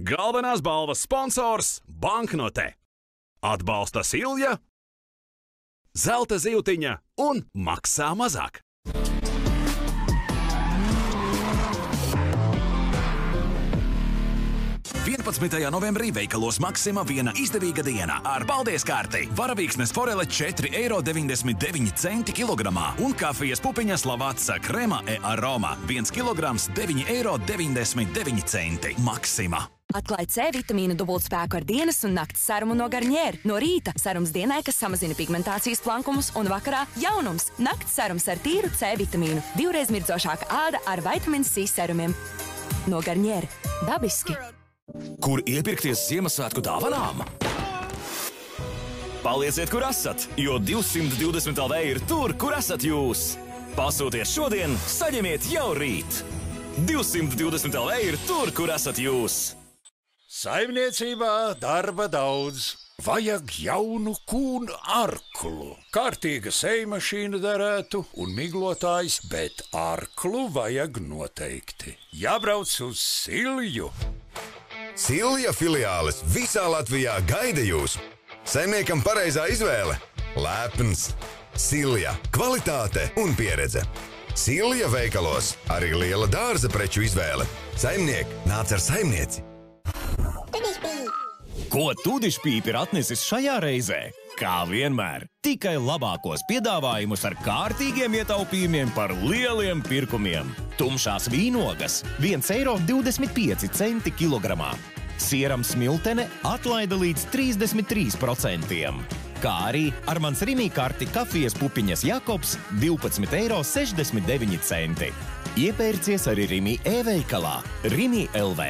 Galvenās balvas sponsors Banknote. Atbalsta Silja, Zelta Zivtiņa un maksā mazāk. 11. novembrī veikalos Maxima viena izdevīga diena ar paldies kārti. Varavīksnes forele 4,99 € kilogramā un kafijas pupiņas Lavazza Crema e Aroma 1 kilograms 9,99 €. Maxima. Atklāj C vitamīnu dubultspēku ar dienas un nakts serumu no Garnier. No rīta serums dienai, kas samazina pigmentācijas plankumus, un vakarā jaunums – nakts serums ar tīru C vitamīnu. Divreiz mirdzošāka āda ar vitamīnu C serumiem. No Garnier. Dabiski. Kur iepirkties Ziemassvētku dāvanām? Palieciet, kur esat, jo 220 LV ir tur, kur esat jūs. Pasūtiet šodien, saņemiet jau rīt. 220 LV ir tur, kur esat jūs. Saimniecībā darba daudz. Vajag jaunu kūnu arklu. Kārtīga sejmašīna derētu un miglotājs, bet arklu vajag noteikti. Jābrauc uz Silju. Silja filiāles visā Latvijā gaida jūs. Saimniekam pareizā izvēle. Lepns. Silja. Kvalitāte un pieredze. Silja veikalos arī liela dārza preču izvēle. Saimniek, nāc ar saimnieci. Ko Tudišpīpi ir atnesis šajā reizē? Kā vienmēr, tikai labākos piedāvājumus ar kārtīgiem ietaupījumiem par lieliem pirkumiem. Tumšās vīnogas 1,25 € kilogramā. Sieram smiltene atlaida līdz 33%. Kā arī ar mans Rimi karti kafijas pupiņas Jakobs 12,69 €. Iepērcies arī Rimi e-veikalā Rimi LV.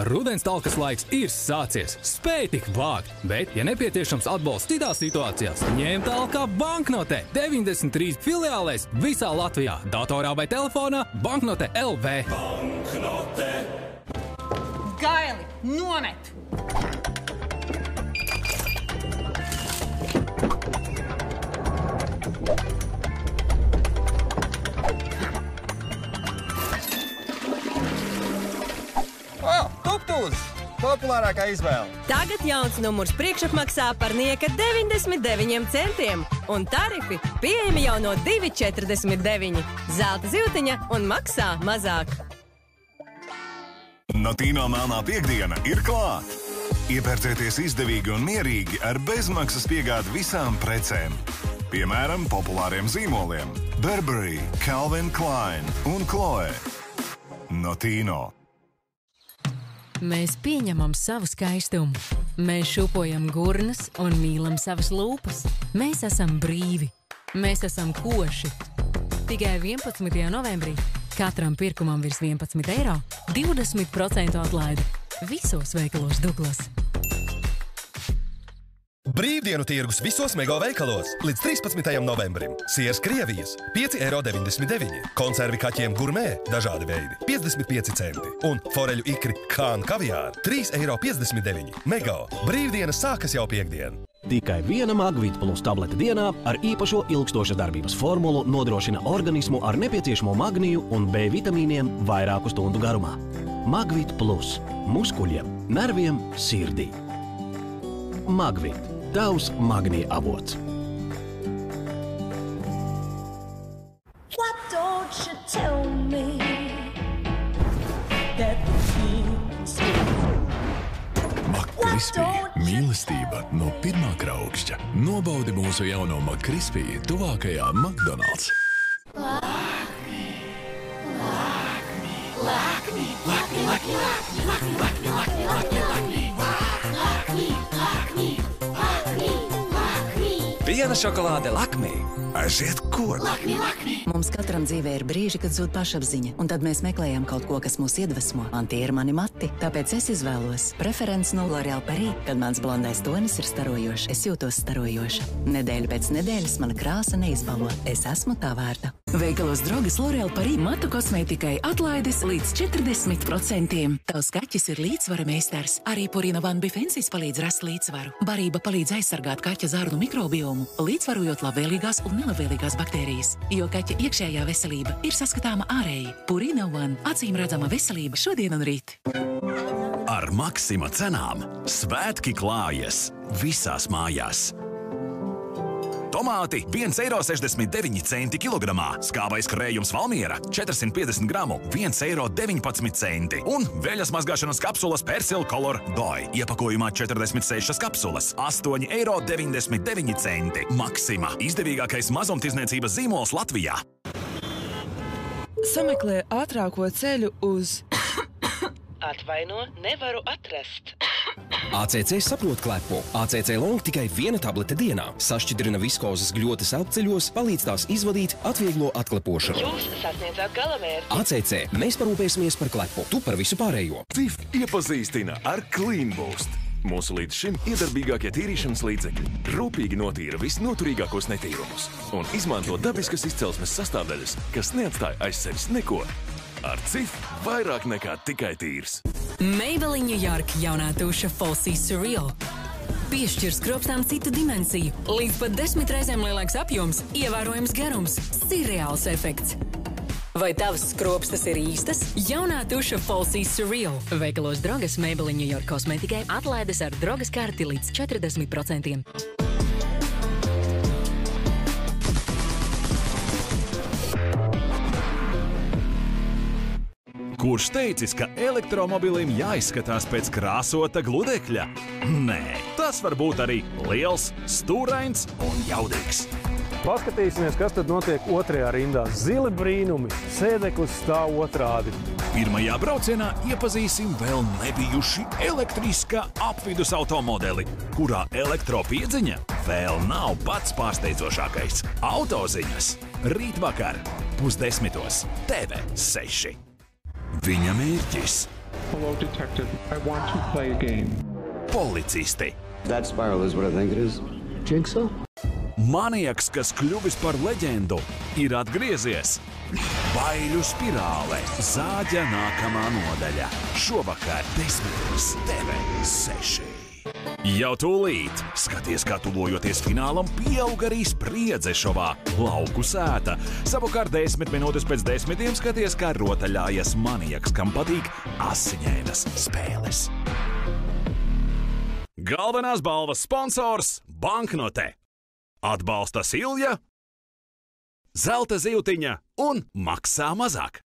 Rudens talkas laiks ir sācies. Spēj tik vākt, bet, ja nepieciešams atbalsts citās situācijās, ņem talkā Banknote. 93 filiālēs visā Latvijā. Datorā vai telefonā Banknote LV. Banknote. Gaili, nomet! Tuptūs! Populārākā izvēle. Tagad jauns numurs priekšapmaksā par nieka 99 centiem. Un tarifi pieejami jau no 2,49. Zelta Zivtiņa un maksā mazāk. Notino melnā piekdiena ir klāt. Iepērcieties izdevīgi un mierīgi ar bezmaksas piegādi visām precēm. Piemēram, populāriem zīmoliem Burberry, Calvin Klein un Chloe. Notino. Mēs pieņemam savu skaistumu. Mēs šupojam gurnas un mīlam savas lūpas. Mēs esam brīvi. Mēs esam koši. Tikai 11. novembrī katram pirkumam virs 11 € 20% atlaide visos veikalos Douglas. Brīvdienu tirgus visos mega veikalos līdz 13. novembrim. Siers Krievijas 5,99 €. Konservi kaķiem gurmē dažādi veidi 55 centi. Un foreļu ikri Kāna kaviāri 3,59 €. Mega. Brīvdienas sākas jau piekdien. Tikai viena Magvit Plus tablete dienā ar īpašo ilgstoša darbības formulu nodrošina organismu ar nepieciešamo magniju un B vitamīniem vairāku stundu garumā. Magvit Plus. Muskuļiem, nerviem, sirdī. Magvit. Tavs magnija avots. Why don't you tell me that the feeling's McCrispy mīlestība no pirmā kraukšķa. Nobaudi mūsu jauno McCrispy tuvākajā McDonald's. Piena šokolāde Lakmī. Aiziet kur? Mums katram dzīvē ir brīži, kad zūd pašapziņa, un tad mēs meklējam kaut ko, kas mūs iedvesmo. Man tie ir mani mati, tāpēc es izvēlos preferences no L'Oréal Paris. Kad mans blondais tonis ir starojošs, es jūtos starojoša. Nedēļa pēc nedēļas mana krāsa neizbalo. Es esmu tā vērta. Veikalos Drogas L'Oréal Paris matu kosmētikai atlaides līdz 40%. Tavs kaķis ir līdzsvara meistars. Arī Purina Van Bifensis palīdz rast līdzsvaru. Barība palīdz aizsargāt kaķa zarnu mikrobiomu, līdzsvarojot labvēlīgās un nelabvēlīgās baktērijas, jo kaķa iekšējā veselība ir saskatāma ārēji. Purina One – acīm redzama veselība šodien un rīt. Ar Maxima cenām svētki klājas visās mājās. Tomāti 1,69 eiro kilogramā, skābais krējums Valmiera 450 gramu 1,19 eiro un veļas mazgāšanas kapsulas Persil Color Doi. Iepakojumā 46 kapsulas 8,99 eiro. Maxima – izdevīgākais mazumtirdzniecības zīmols Latvijā. Sameklē ātrāko ceļu uz... Atvaino, nevaru atrast. ACC saprot klepo. ACC Long tikai 1 tablete dienā. Sašķidrina viskozas gļotes elpceļos, palīdz tās izvadīt, atvieglo atklepošanu. Jūs sasniedzāt galamērķi. ACC, mēs parūpēsimies par klepu. Tu par visu pārējo. CIF iepazīstina ar Clean Boost. Mūsu līdz šim iedarbīgākie tīrīšanas līdzekļi rūpīgi notīra visnoturīgākos netīrumus un izmanto dabiskas izcelsmes sastāvdaļas, kas neatstāja aiz sevis neko. Ar CIF vairāk nekā tikai tīrs. Maybelline New York jaunā tuša Falsy Surreal. Piešķir skropstām citu dimensiju. Līdz pat 10 reizēm lielāks apjoms, ievērojams garums, sirreāls efekts. Vai tavas skropstas ir īstas? Jaunā tuša Falsy Surreal. Veikalos Drogas Maybelline New York kosmētikai atlaides ar Drogas karti līdz 40%. Kurš teicis, ka elektromobilim jāizskatās pēc krāsota gludekļa? Nē, tas var būt arī liels, stūrains un jaudīgs. Paskatīsimies, kas tad notiek otrajā rindā. Zili brīnumi, sēdeklis stāv otrādi. Pirmajā braucienā iepazīsim vēl nebijuši elektriskā apvidus automodeli, kurā elektropiedziņa vēl nav pats pārsteidzošākais. Autoziņas rīt vakar 9:30 TV6. Viņa mērķis. Hello, detective. I want to play a game. Policisti. That spiral is what I think it is. Jigsaw? Maniaks, kas kļuvis par leģendu, ir atgriezies. Baiļu spirāle. Zāģa nākamā nodaļa. Šovakar 10:00 TV6. Jau tūlīt skaties, kā tuvojoties finālam, pieaug arī spriedze šovā Lauku sēta. Savukārt 10 minūtes pēc 10 skaties, kā rotaļājas maniaks, kam patīk asiņainas spēles. Galvenās balvas sponsors – Banknote. Atbalsta Silja, Zelta Zivtiņa un maksā mazāk.